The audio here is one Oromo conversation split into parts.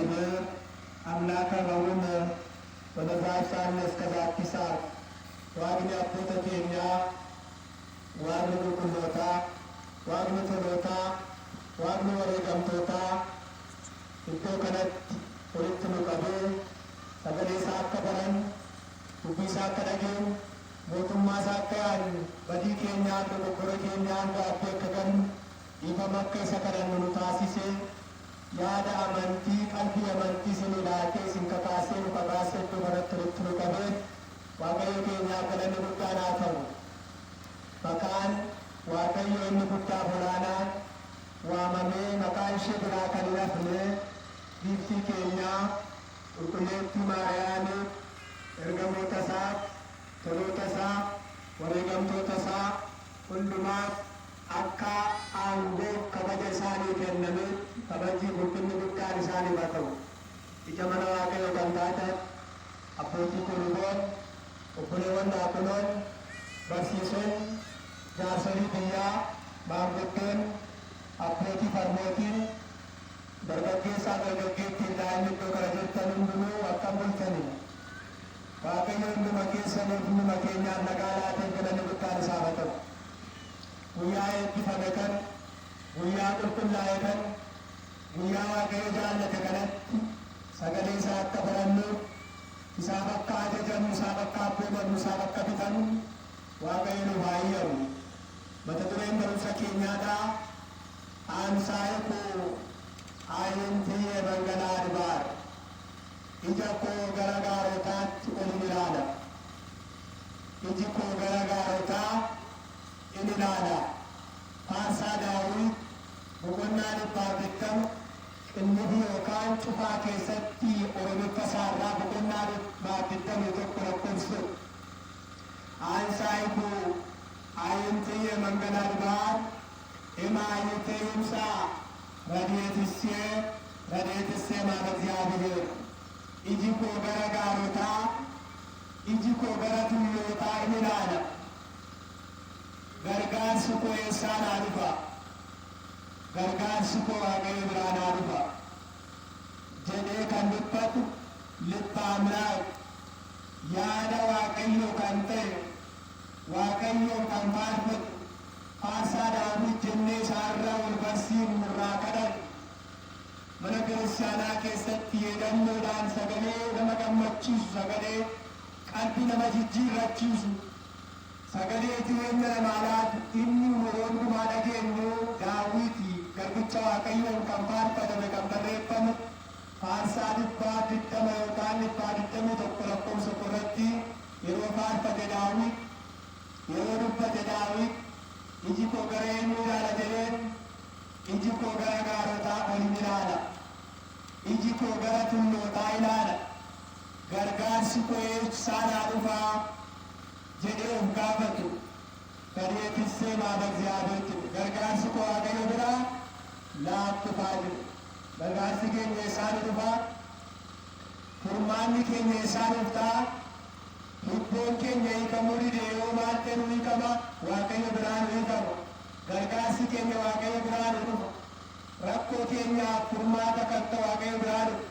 እግዚአብሔር አምላከ በውነ በመዛሳን እስከዛቲ ሰዓት ዋግኒ አቦተ ኬኛ ዋግኒ ቁልቁሎታ ዋግኒ ቶሎታ ዋግኒ ወሬቀምቶታ iddoo kanatti walitti nu qabee sagalee isaa akka baran dubbii isaa akka dhageenyu mootummaa isaa akka yaadnu badii keenyaan dogoggora keenyaan gaaffii akka gannu dhiifama akka isa kadhannu nu taasisee yaada amantii qalbii amantii isin ilaatee isin kakaasee nu kakaasee iddoo kanatti walitti nu qabee waaqayyo keenyaa galanni guddaan haa ta'u. Maqaan waaqayyo inni guddaa olaanaan waamamee maqaan ishee biraa kan hin hafne biiftii keenyaa qulqulleettii Maariyaamii ergamoota isaa toloota isaa wareegamtoota isaa hundumaaf akka aangoo kabaja isaanii kenname kabajii guddinni guddaan isaaniif haa ta'u. Ija mana waaqayyoo kan taatan abbootii kuluboon obboleewwan daakunoon barsiisonni jaarsolii biyyaa maanguddoon abbootii farmootiin dargaggeessaa dargaggeettiin daa'imni iddoo kana jirtan hundinuu akkam bultanii waaqayyo hunduma keessaniif hunduma keenyaan nagaa laatee galanni guddaan isaa haa ta'u. Guyyaa eebbifame kan guyyaa qulqullaa'e kan guyyaa waaqayyo jaallate kanatti sagalee isaa akka barannuuf isaaf akka ajajamu isaaf akka abboomamu isaaf akka bitannu waaqayyo nu baay'amu. Mata dureen barumsa keenyaadhaa aansaa'e koo aayintii bangalaa adbaar ija koo gara gaarotaatti ol ilaala. Iji koo gara gaarotaa in ilaala. Faarsaa Daawit boqonnaa 120 qinnibii yookaan cufaa keessatti oromiffa isaarraa boqonnaa 121 lakkoofsa aansaa'e koo aayintii bangalaa adbaar የማይቴ ይምሳ ረድኤትሴ ማለ እግዚአብሔር ኢጂኮ ገረ ጋሮታ ኢጂኮ ገረ ቱዮታ ይላለ ገርጋርሲ ኮ የሳን አልፋ ገርጋርሲ ኮ ዋቀዮ ብርሃን አልፋ ጀዴ ከንድበት ልበ አምላክ ያደ ዋቀዮ ከንተ ዋቀዮ ከንፋርፈት Faarsaa Daawit jennee isaarraa wal barsiifnu irraa kadhan mana kiristaanaa keessatti yeedannoodhaan sagalee nama gammachiisu sagalee qalbii nama jijjiirrachiisu sagalee jireenya namaa laatu inni hundumaa dhageenyu Daawiti garbicha waaqayyoon kan faarfatame kan barreeffame Faarsaa 120 yookaan 121 lakkoofsa irratti yeroo faarfate Daawit yeroo dubbate Daawit iji koo gara eenyuu ilaala jedheen iji koo gara gaarotaa ol ilaala. Iji koo gara tullootaa ilaala. Gargaarsi koo eessaan haa dhufaa jedhee of gaafatu. Radiyeetissee maal እግዚአብሔርti gargaarsi koo waaqayyo biraa naaf dhufaa jiru. Gargaarsi keenya eessaan dhufaa? Furmaanni keenya eessaan dhuftaa? Lubbuun keenya hiikamuu didee yoo maal ta'e nu hiikama waaqayyo biraa nu hiikama. Gargaarsi keenya waaqayyo biraa nu dhufa. Rakkoo keenyaaf furmaata kan ta'u waaqayyo biraa dhufa.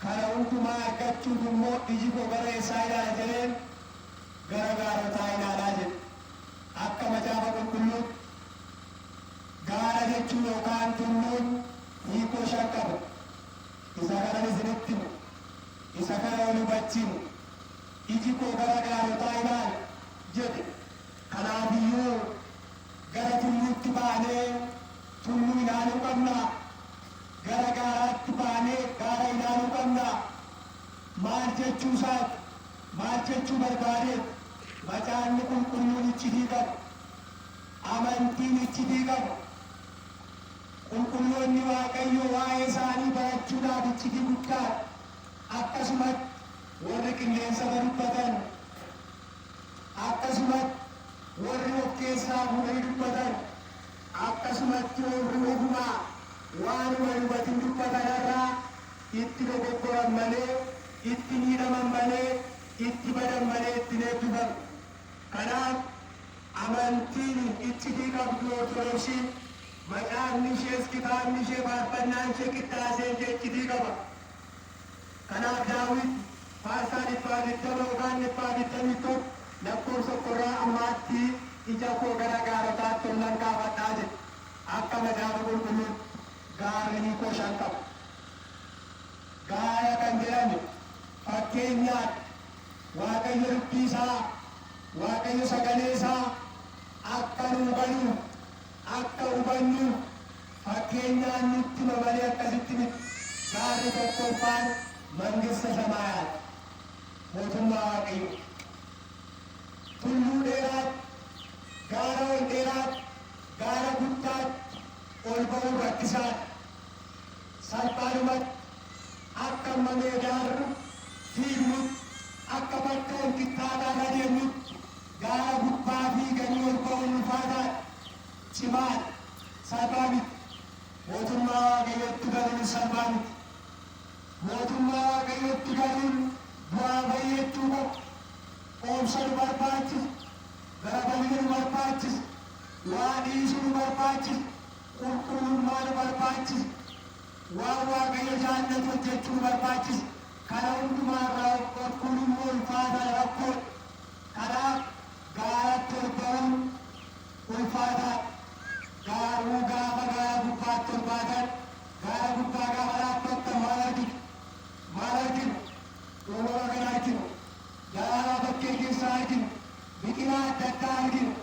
Kana hundumaa argachuuf immoo iji koo gara eessaa ilaala jedheen gara gaarotaa ilaalaa jedhe. Akka macaafa qulqulluutti gaara jechuun yookaan tulluun hiikoo shan qaba. Isa kanan isinitti himu. Isa kana ol hubachiimu. Iji koo gara gaarotaa ilaala jedhe. Kanaafiyyuu gara tulluutti baanee tulluu ilaaluu qabna. Gara gaaraatti baanee gaara ilaaluu qabna. Maal jechuu isaati? Maal jechuu barbaadeet? Macaafni qulqulluun iccitii qaba. Amantiin iccitii qaba. Qulqulloonni waaqayyo waa'ee isaanii barachuudhaaf iccitii guddaa akkasumatti warri qilleensa dubbatan akkasumatti warri of keessaa fuudhanii dubbatan akkasumatti warri ofumaa waanuma hubatin dubbatan irraa itti dogoggoran malee itti miidhaman malee itti badan malee itti eebbifamu. Kanaaf amantiin iccitii qabdu ortodoksiin macaafni ishees kitaabni ishee faarfannaan ishee qixxaasee iccitii qaba. Kanaaf daawit faarsaa dhibbaa digdama yookaan dhibbaa digdamii tokko lakkoofsa qorraa ammaatti ija koo gara gaarotaatti ol nan kaafadhaa jedhe. Akka macaafa qulqulluun gaarri koo shan qaba. Gaara kan jedhame fakkeenyaan Waaqayyo dubbii isaa, Waaqayyo sagalee isaa akka nu hubannu, akka hubannu fakkeenyaan nutti malee akkasitti miti. Gaarri tokkoffaan mangista samaayaati. Mootummaa Waaqayyo. Tulluu dheeraatti, gaara ol dheeraatti, gaara guddaatti ol ba'uu rakkisaadha. Salphaadhumatti akka mamee gaarru fiignutti, akka bakka ol qixxaadhaan adeemnutti gaara gubbaa fiiganii ol ba'uun ulfaataadha. Cimaadha. Salphaa miti. Mootummaa Waaqayyootti galuun salphaa miti. Mootummaa Waaqayyootti galuun bu'aa baay'eetu qabu. Oomsha nu barbaachisa. Gara bal'ina nu barbaachisa. Waa dhiisuu nu barbaachisa. Qulqullummaa nu barbaachisa. Waan Waaqayyo jaallatu hojjechuu nu barbaachisa. Kana hundumaarraa qulqullummaa ulfaataa rakkoodha. Kanaaf gaaratti ol ba'uun ulfaataadha. Gaaruu gaafa gaara gubbaatti ol baatan, gaara gubbaa gaafa dhaabbattan maal argitu? Maal arginu? Uumama kana arginu. Daraaraa bakkee keessaa arginu. Biqilaa adda addaa arginu.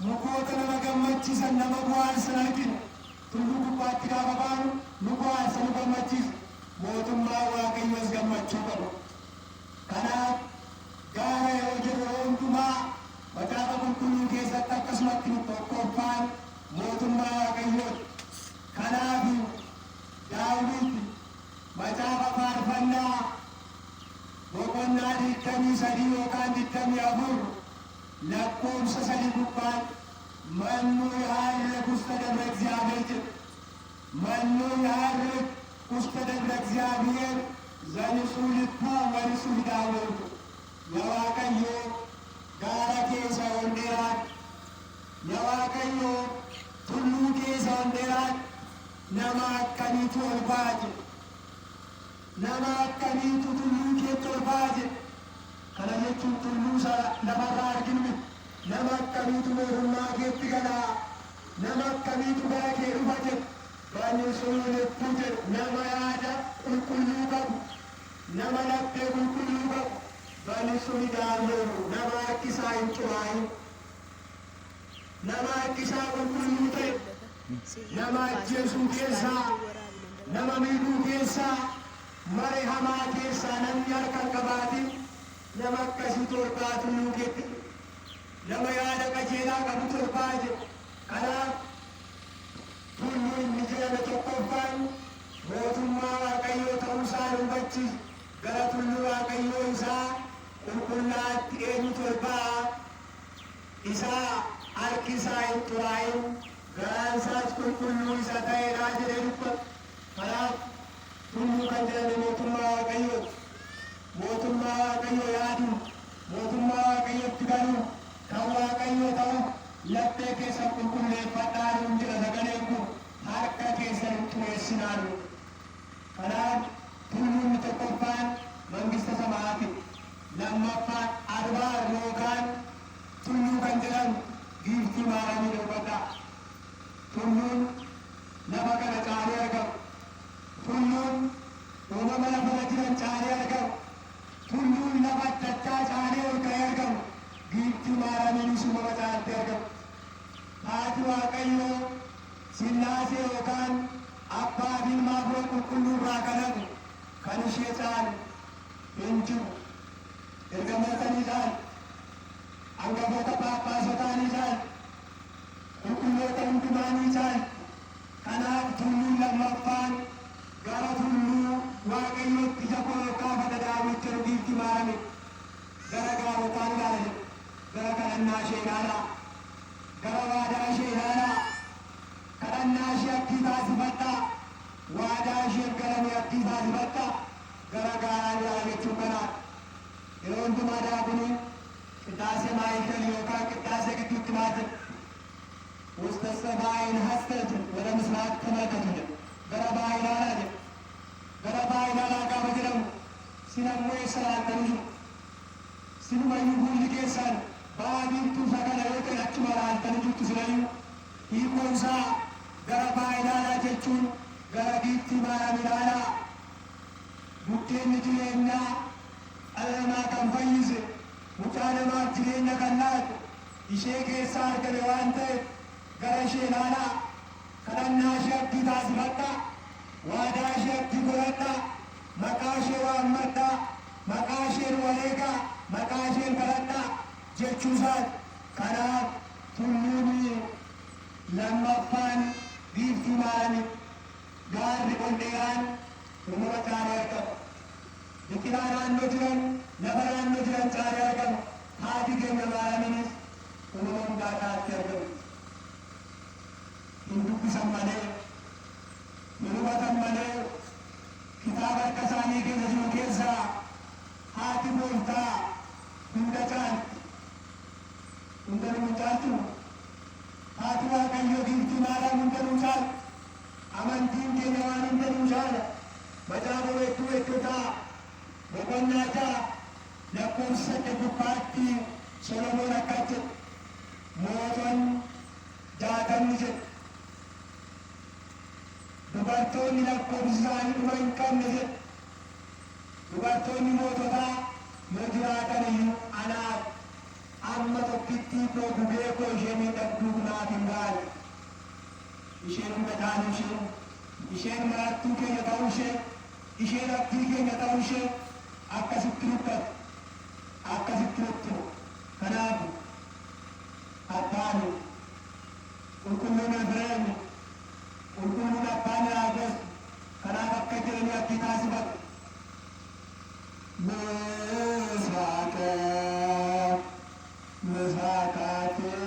Mukoota nama gammachiisan, nama bu'aansan arginu. Tulluu gubbaatti gaafa baanu nu bu'aansa nu gammachiisa. Mootummaa Waaqayyoos gammachuu qabu. Kanaaf gaara yeroo jiru hundumaa macaafa qulqulluu keessatti akkasumatti nu tokkoffaan mootummaa Waaqayyooti. Kanaaf Daawit macaafa faarfannaa boqonnaa 23 yookaan 24 lakkoofsa 3 gubbaan mannuu yaarrek ውስተ ደብረ እግዚአብሔር jedhu. Mannuu yaarrek ውስተ ደብረ እግዚአብሔር ዘንጹሕ ልቡ ወንጹሕ ዳዊት የዋቀዮ ጋራ keessa ol dheeraadha. Waaqayyo tulluu keessa ol dheeraadha. Nama akkamiitu ol baate? Nama akkamiitu tulluu keetti ol baate? Kana jechuun tulluu lafarraa arginu miti. Nama akkamiitu mootummaa keetti galaa? Nama akkamiitu gara kee dhufa jedhu? Bal'isuun leppuu jedhu nama yaada qulqulluu qabu, nama laphee qulqulluu qabu, bal'isuun daandoomu, nama harkisaa hin xuraayin. Nama harkisaa qulqulluu ta'e, nama ajjeesuu keessaa, nama miidhuu keessaa, mare hamaa keessaa namni harka hin qabaatin nama akkasii torbaa tulluu keetti. Nama yaada qajeelaa qabu torbaa jedhu. Kanaaf tulluu inni jedhame tokkoffaan mootummaa Waaqayyoo ta'uusaa nu hubachiisa. Gara tulluu Waaqayyoo isaa qulqullaatti eenyu torbaa isaa harki isaa hin xuraayin garaan isaas qulqulluu isa ta'eedhaa jedhee dubbata. Kanaaf tulluu kan jedhame mootummaa Waaqayyooti. Mootummaa Waaqayyoo yaaduun, mootummaa Waaqayyootti galuun, kan Waaqayyoo ta'uun laphee keessan qulqulleeffadhaa nuun jedha sagaleen kun harka keessan hin xureessinaa nuun. Kanaaf tulluun tokkoffaan mangista samaati. Lammaffaan arbaar yookaan tulluu kan jedhamu giiftii maaramii dubbata. Tulluun lafa kana caalee argamu. Tulluun uumama lafarra jiran caalee argamu. Tulluun lafa adda addaa caalee ol ka'ee argamu. Giiftii maaramiinis uumama caaltee argamu. Haati Waaqayyoo Sillaasee yookaan abbaa fi ilmaa afur qulqulluu irraa kadhatu kan ishee caalu hin jiru. Ergamoota ni caalu, hangafoota phaaphaasota ni caalu, qulqulloota hundumaa ni caalu. Kanaaf tulluun lammaffaan gara tulluu Waaqayyootti ija koo kaafata Daawit jedhu giiftii maarame. Gara gaarotaan ilaala jedhu, gara kadhannaa ishee ilaalaa, gara waadaa ishee ilaalaa. Kadhannaa ishee abdii taasifadhaa, waadaa ishee galanii abdii taasifadhaa. Gara gaaraan ilaala jechuun kanaa yeroo hundumaa daakuni qixxaasee maayikal yookaan qixxaasee gidduutti maatan ውስተ ሰማይን ሀስተት ወደ ምስራቅ ተመልከቱ። gara baay'inaa jedhu, gara sinammoo eessa laaltanii jiru? Sinumayyuu fuulli keessan baadiintuu sagala yoo ta'e achuma laaltanii jirtu sinayyuu. Hiikoonsaa gara baay'inaalaa jechuun gara giiftii maaraam ilaalaa. Buddeenni jireenyaa dhala namaa kan fayyise, mucaa namaaf jireenya kan laatu, ishee keessaa argame waan ta'eef gara ishee ilaalaa. Kadhannaa ishee abdii taasifadhaa. Waadaa ishee abdii godhadhaa. Maqaa ishee waammadhaa. Maqaa isheen wareegaa. Maqaa isheen kadhadhaa jechuusaati. Kanaaf tulluun lammaffaan giiftii maaraami. Gaarri ol dheeraan uumama caalee argama. Biqilaa naannoo jiran, lafa naannoo jiran caalee argama. Haati keenya maaraamiinis uumama hundaa caalatti argamu. Hin dubbisan malee, hin hubatan malee, kitaaba harka isaanii keessa jiru keessaa haati gooftaa hunda caalti. Hunda nu caaltu. Haati Waaqayyoo giiftii maaraam hunda nu caalti. Amantiin keenya waan hunda nu caala. Macaafa hedduutaa boqonnaa ja'a lakkoofsa 8 gubbaatti Solomoon akkas jedhe. Mootonni 60 jedhe. Dubartoonni lakkoofsi isaanii dhuma hin qabne jedhe. Dubartoonni moototaa yoo jiraatan iyyuu anaaf amma tokkittii koo gubee koo ishee miidhagduu naaf hin gaane. Isheen hunda taanu isheen marattuu keenya ta'uu ishee, isheen abdii keenya ta'uu ishee akkasitti dubbatu, akkasitti nutti. Kanaaf abbaani qulqulluun Efreem, qulqulluun abbaan Yaaqoob, kanaaf akka jiranii abdii taasifatu. Misraaqee, misraaqaatee.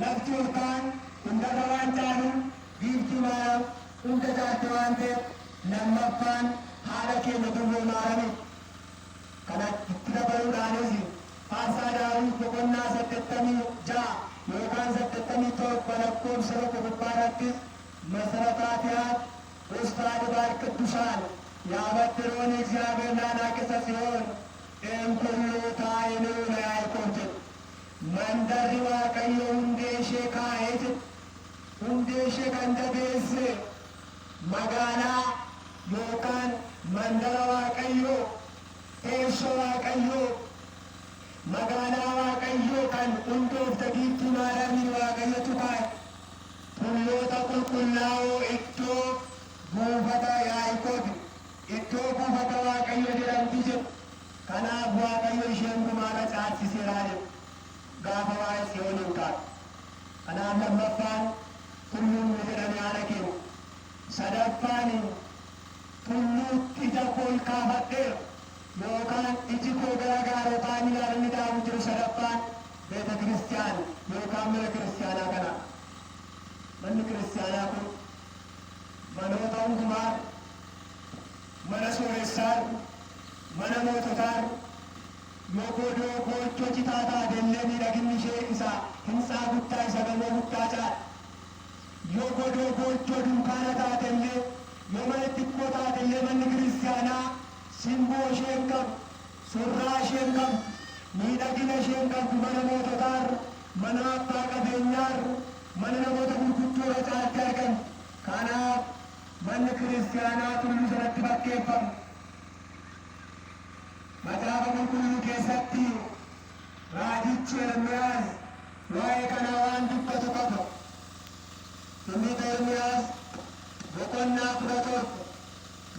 Lafti yookaan hundarra waan caalu biiftuu maaraam hunda taate waan ta'eef lammaffaan haala keenya gurgurmaarame kana itti dabaluudhaanis faarsaa daawit boqonnaa 86 yookaan 87 lakkoofsa tokko gubbaarratti መሰረታትያት ውስጣት ባል ቅዱሳን ያበድሮን እግዚአብሔር ናናቅሰ ሲሆን እንኩሉ ታይኑ ለያይኮት መንደሪ ዋቀዮ ሁንዴሼ ካየት ሁንዴሼ ከንደቤስ መጋላ ዮካን መንደረ ዋቀዮ ቴሶ ዋቀዮ መጋላ ዋቀዮ ከን ሁንዶፍ ተጊቱ ማረሚን ዋቀየቱ ካይ Tulloota qulqullaa'oo iddoo buufata Yaa'ikooti iddoo buufata Waaqayyo jedhamti jedhu kanaaf Waaqayyo isheen gumaana caalchiseeraa jedhu gaafa waa'ee Tsiyooniin kaa'u. Kanaaf lammaffaan tulluun jedhamee haala kennu. Sadaffaan tulluutti ija koo ol kaafadheera yookaan iji koo gara gaarotaa inni ta'u jiru sadaffaan beeta kiristiyaana yookaan mana kiristiyaanaa kana. Manni kiristiyaanaa kun manoota hundumaa mana sooressaa mana moototaa yoo godoo gochoo citaa taateellee miidhaginni ishee isaa hintsaa guddaa isa gamoo guddaa caala yoo godoo gochoo dunkaana taateellee yoo mana xiqqoo taateellee manni kiristiyaanaa simboo isheen qabu surraa isheen qabu miidhagina isheen qabu mana moototaa mana abbaa qabeenyaa mana namoota gurguddoo caalatti argan kanaaf manni kiristiyaanaa tulluu sanatti bakkeeffamu. Macaafa qulqulluu keessatti raajichi Ermiyaas waa'ee kana waan dubbatu qaba. Tullita Ermiyaas boqonnaa 17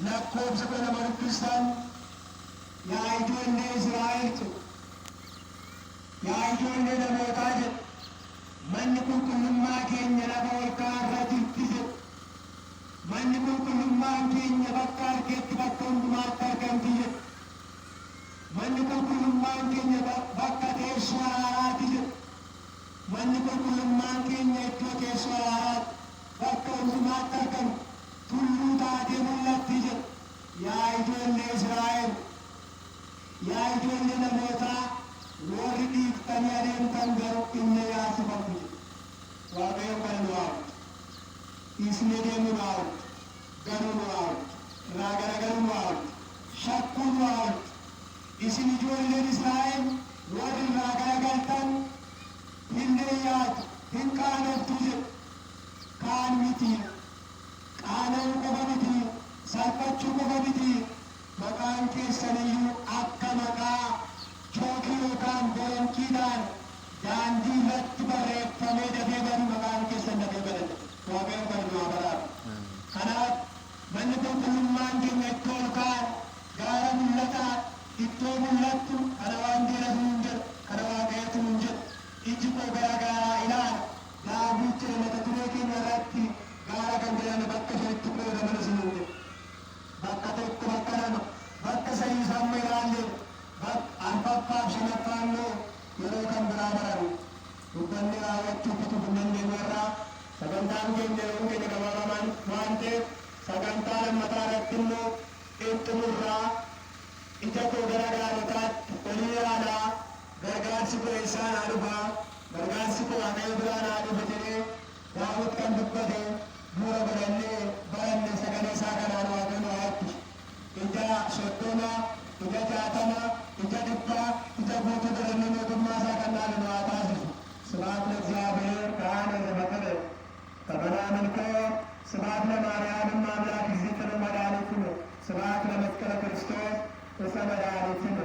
lakkoofsa 12 dubbistan yaa ijoollee Israa'el yaa ijoollee namootaa jedhu manni qulqullummaa keenya lafa ol ka'aa jirti jedhu manni qulqullummaan keenya bakka argeetti bakka hundumaatti argamti jedhu manni qulqullummaan keenya bakka teessoo araaraati jedhu manni qulqullummaan keenya iddoo teessoo araaraati bakka hundumaatti argamu tulluu taatee mul'atti jedhu yaa ijoollee Israa'el yaa ijoollee namootaa warri dhiiftanii adeemtan garuu inni yaasifatu waaqayyo kan nu haawwatu isni deemu nu haawwatu garuu nu haawwatu irraa garagaruu nu haawwatu shakkuu nu haawwatu isin ijoolleen Israa'el warri irraa garagaltan hin leeyyaatu hin qaanoftu jedhu kaan miti qaana'uu qofa miti salphachuu qofa miti maqaan keessaniyyuu akka maqaa chookii yookaan boronkiidhaan daandii irratti barreeffamee dafee badu maqaan keessan dafee badate waaqayyo kan nu haa baraatu. Kanaaf manni qulqullummaan keenya iddoo ol ka'an gaara mul'ataa iddoo mul'attu kana waan jedhatu hin jedhu kana waaqayyotu hin jedhu iji koo gara gaaraa ilaala daawwichi mata duree keenya irratti gaara kan jedhame bakka shanitti qoodaman isin hin jedhu bakka tokko bakka lama bakka sadii samma ilaallee arfaffaaf shanaffaan immoo yeroo kan biraa baramu dubbanni raawwachuu bitu kunneen irraa sagantaan keenya yeroo keenya gabaabaan waan ta'eef sagantaa lammataa irratti immoo xumurraa ija koo gara gaarotaatti olii ilaalaa gargaarsi koo eessaa naa dhufaa gargaarsi koo waaqayyo biraa naa dhufa jedhee daawit kan dubbate bu'uura godhannee baranne sagalee isaa kanaan waaqayyo waa'etti ija 30 ija 60 ija 100 ija guutuu godhannee mootummaa isaa kan dhaalu haa taasisu. ስብሐት ለእግዚአብሔር ካህነ ዘበቀለ ከበላምልኮ ስብሐት ለማርያም አምላክ እግዝእትነ መድኃኒትነ ስብሐት ለመስቀለ ክርስቶስ ዕፀ መድኃኒትነ